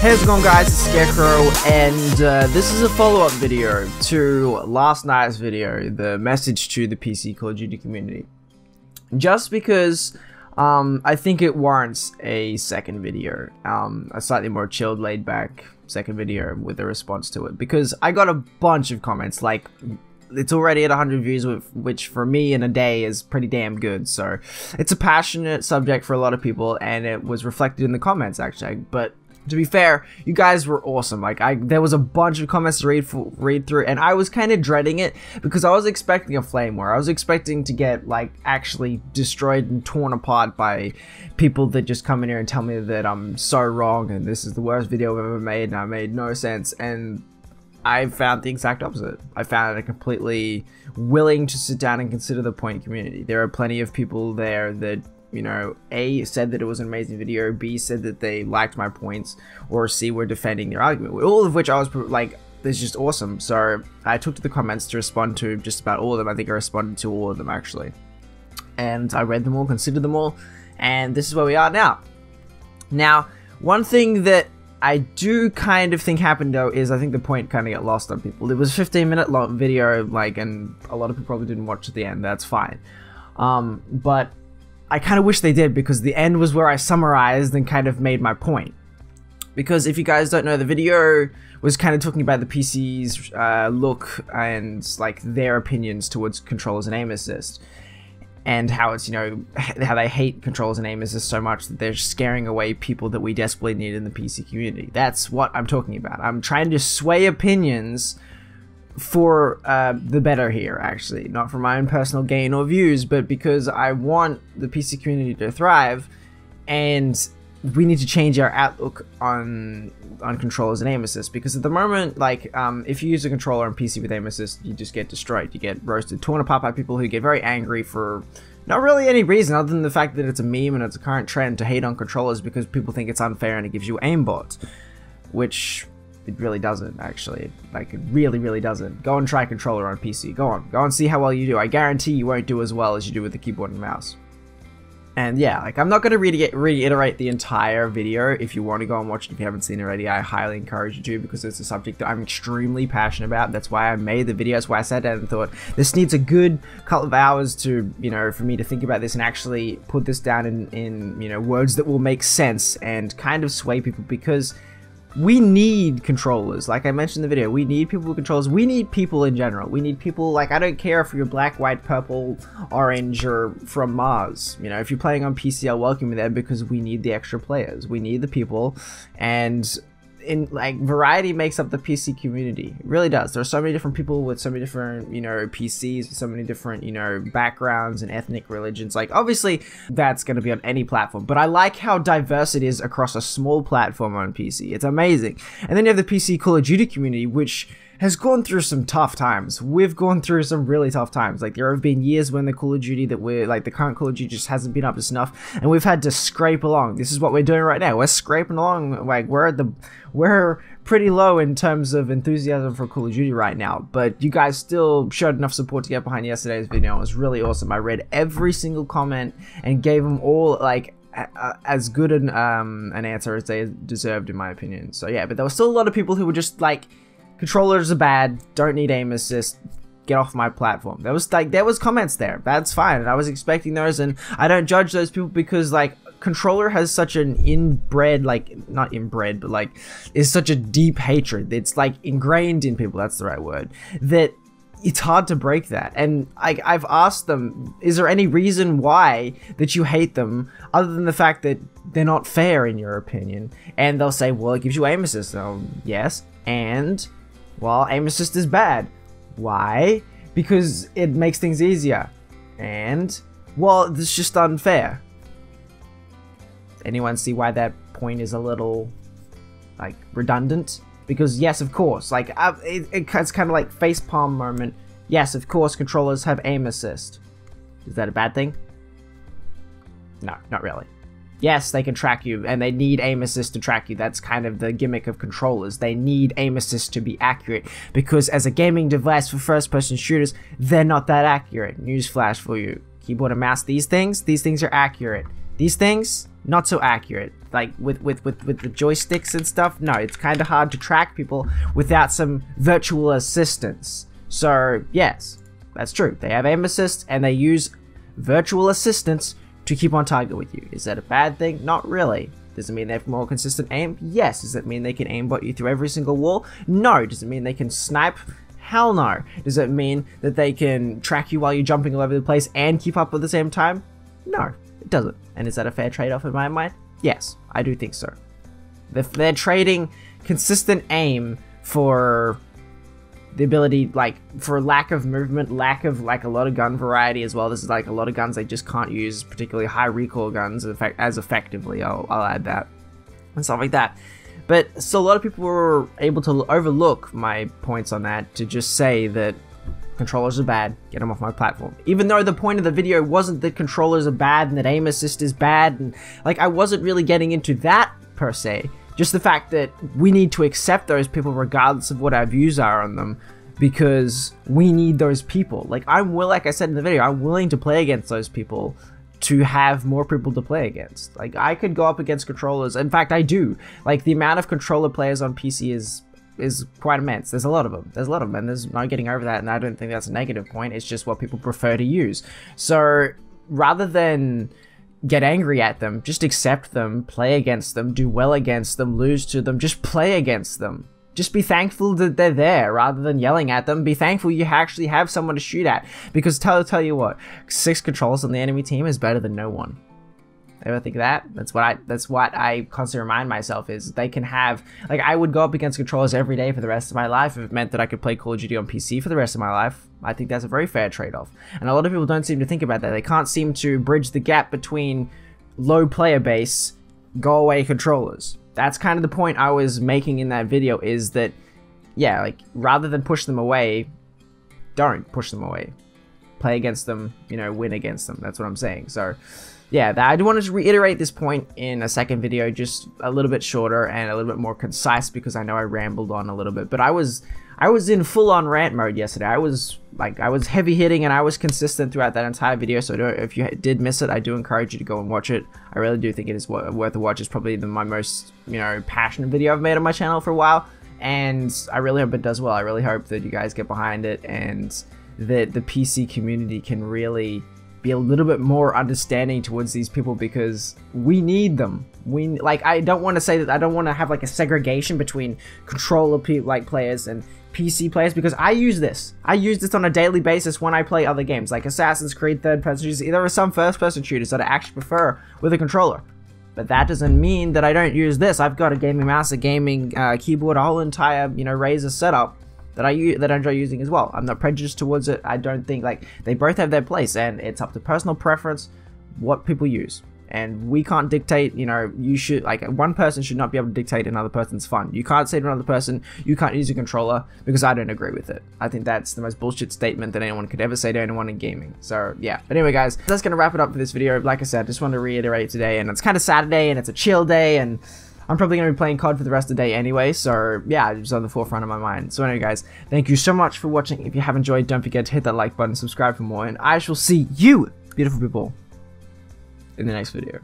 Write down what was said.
Hey, how's it going, guys? It's Scarecrow, and this is a follow-up video to last night's video, the message to the PC Call of Duty community. Just because I think it warrants a second video, a slightly more chilled, laid-back second video with a response to it. Because I got a bunch of comments, like, it's already at 100 views, which for me in a day is pretty damn good. So it's a passionate subject for a lot of people, and it was reflected in the comments, actually. But to be fair, you guys were awesome. Like, there was a bunch of comments to read through, and I was kind of dreading it because I was expecting a flame war. I was expecting to get, like, actually destroyed and torn apart by people that just come in here and tell me that I'm so wrong and this is the worst video I've ever made and I made no sense. And I found the exact opposite. I found it completely willing to sit down and consider the point community. There are plenty of people there that, you know, A, said that it was an amazing video, B, said that they liked my points, or C, were defending their argument, all of which I was like, this is just awesome. So I took to the comments to respond to just about all of them. I think I responded to all of them, actually. And I read them all, considered them all, and this is where we are now. Now, one thing that I do kind of think happened, though, is I think the point kind of got lost on people. It was a 15-minute long video, like, and a lot of people probably didn't watch at the end. That's fine. But I kind of wish they did, because the end was where I summarized and kind of made my point. Because if you guys don't know, the video was kind of talking about the PC's look and, like, their opinions towards controllers and aim assist. And how it's, you know, how they hate controllers and aim assist so much that they're scaring away people that we desperately need in the PC community. That's what I'm talking about. I'm trying to sway opinions for the better here, actually. Not for my own personal gain or views, but because I want the PC community to thrive, and we need to change our outlook on controllers and aim assist. Because at the moment, like, if you use a controller on PC with aim assist, you just get destroyed. You get roasted, torn apart by people who get very angry for not really any reason other than the fact that it's a meme and it's a current trend to hate on controllers because people think it's unfair and it gives you aimbot, which it really doesn't, actually. Like, it really doesn't. Go and try controller on PC. Go and see how well you do. I guarantee you won't do as well as you do with the keyboard and mouse. And yeah, like, I'm not going to reiterate the entire video. If you want to go and watch it, if you haven't seen it already, I highly encourage you to, because it's a subject that I'm extremely passionate about. That's why I made the video. That's why I sat down and thought, this needs a good couple of hours to, you know, for me to think about this and actually put this down in you know, words that will make sense and kind of sway people, because we need controllers. Like I mentioned in the video, we need people with controllers. We need people in general. We need people, like, I don't care if you're black, white, purple, orange, or from Mars. You know, if you're playing on PC, I'll welcome you there, because we need the extra players. We need the people, and like, variety makes up the PC community. It really does. There are so many different people with so many different, you know, PCs, so many different, you know, backgrounds and ethnic religions. Like, obviously that's going to be on any platform, but I like how diverse it is across a small platform on PC. It's amazing. And then you have the PC Call of Duty community, which has gone through some tough times. We've gone through some really tough times. Like, there have been years when the Call of Duty that we're, like, the current Call of Duty just hasn't been up to snuff, and we've had to scrape along. This is what we're doing right now. We're scraping along. Like, we're pretty low in terms of enthusiasm for Call of Duty right now, but you guys still showed enough support to get behind yesterday's video. It was really awesome. I read every single comment and gave them all, like, as good an answer as they deserved, in my opinion. So yeah, but there were still a lot of people who were just like, controllers are bad, don't need aim assist, get off my platform. There was comments there. That's fine, and I was expecting those, and I don't judge those people, because, like, controller has such an inbred, like, not inbred, but, like, is such a deep hatred. It's, like, ingrained in people, that's the right word, that it's hard to break that. And I've asked them, is there any reason why that you hate them other than the fact that they're not fair in your opinion? And they'll say, well, it gives you aim assist. Oh, yes, and, well, aim assist is bad. Why? Because it makes things easier. And, well, it's just unfair. Anyone see why that point is a little, like, redundant? Because, yes, of course, like, it's kind of like facepalm moment. Yes, of course, controllers have aim assist. Is that a bad thing? No, not really. Yes, they can track you, and they need aim assist to track you. That's kind of the gimmick of controllers. They need aim assist to be accurate, because as a gaming device for first-person shooters, they're not that accurate. Newsflash for you. Keyboard and mouse, these things are accurate. These things, not so accurate. like with the joysticks and stuff. No, it's kind of hard to track people without some virtual assistance. So yes, that's true. They have aim assist and they use virtual assistance to keep on target with you. Is that a bad thing? Not really. Does it mean they have more consistent aim? Yes. Does it mean they can aimbot you through every single wall? No. Does it mean they can snipe? Hell no. Does it mean that they can track you while you're jumping all over the place and keep up at the same time? No, it doesn't. And is that a fair trade-off in my mind? Yes, I do think so. They're trading consistent aim for the ability, like, for lack of movement, lack of, like, a lot of gun variety as well. This is, like, a lot of guns they just can't use, particularly high recoil guns, as effectively, I'll add that, and stuff like that. But so a lot of people were able to overlook my points on that to just say that controllers are bad, get them off my platform. Even though the point of the video wasn't that controllers are bad and that aim assist is bad, and, like, I wasn't really getting into that, per se. Just the fact that we need to accept those people regardless of what our views are on them, because we need those people. Like I said in the video, I'm willing to play against those people to have more people to play against. Like, I could go up against controllers. In fact, I do. Like, the amount of controller players on PC is quite immense. There's a lot of them. There's a lot of them, and there's no getting over that, and I don't think that's a negative point. It's just what people prefer to use. So, rather than get angry at them, just accept them, play against them, do well against them, lose to them, just play against them. Just be thankful that they're there rather than yelling at them. Be thankful you actually have someone to shoot at, because tell you what, 6 controllers on the enemy team is better than no one. Ever think of that? That's what I constantly remind myself is they can have, like, I would go up against controllers every day for the rest of my life if it meant that I could play Call of Duty on PC for the rest of my life. I think that's a very fair trade-off. And a lot of people don't seem to think about that. They can't seem to bridge the gap between low player base, go away controllers. That's kind of the point I was making in that video, is that, yeah, like, rather than push them away, don't push them away. Play against them, you know, win against them. That's what I'm saying. So, yeah, I do want to reiterate this point in a second video, just a little bit shorter and a little bit more concise, because I know I rambled on a little bit. But I was in full-on rant mode yesterday. I was heavy hitting and I was consistent throughout that entire video. So if you did miss it, I do encourage you to go and watch it. I really do think it is worth a watch. It's probably my most, you know, passionate video I've made on my channel for a while, and I really hope it does well. I really hope that you guys get behind it and that the PC community can really be a little bit more understanding towards these people, because we need them. Like, I don't want to say that I don't want to have like a segregation between controller players and PC players, because I use this on a daily basis when I play other games like Assassin's Creed, third-person shooters. There are some first-person shooters that I actually prefer with a controller, but that doesn't mean that I don't use this. I've got a gaming mouse, a gaming keyboard, a whole entire, you know, Razer setup that I enjoy using as well. I'm not prejudiced towards it. I don't think, like, they both have their place, and it's up to personal preference what people use. And we can't dictate, you know, you should, like, one person should not be able to dictate another person's fun. You can't say to another person, you can't use a controller, because I don't agree with it. I think that's the most bullshit statement that anyone could ever say to anyone in gaming. So, yeah. But anyway, guys, that's going to wrap it up for this video. Like I said, just wanted to reiterate today, and it's kind of Saturday, and it's a chill day, and I'm probably going to be playing COD for the rest of the day anyway, so yeah, it's on the forefront of my mind. So anyway, guys, thank you so much for watching. If you have enjoyed, don't forget to hit that like button, subscribe for more, and I shall see you, beautiful people, in the next video.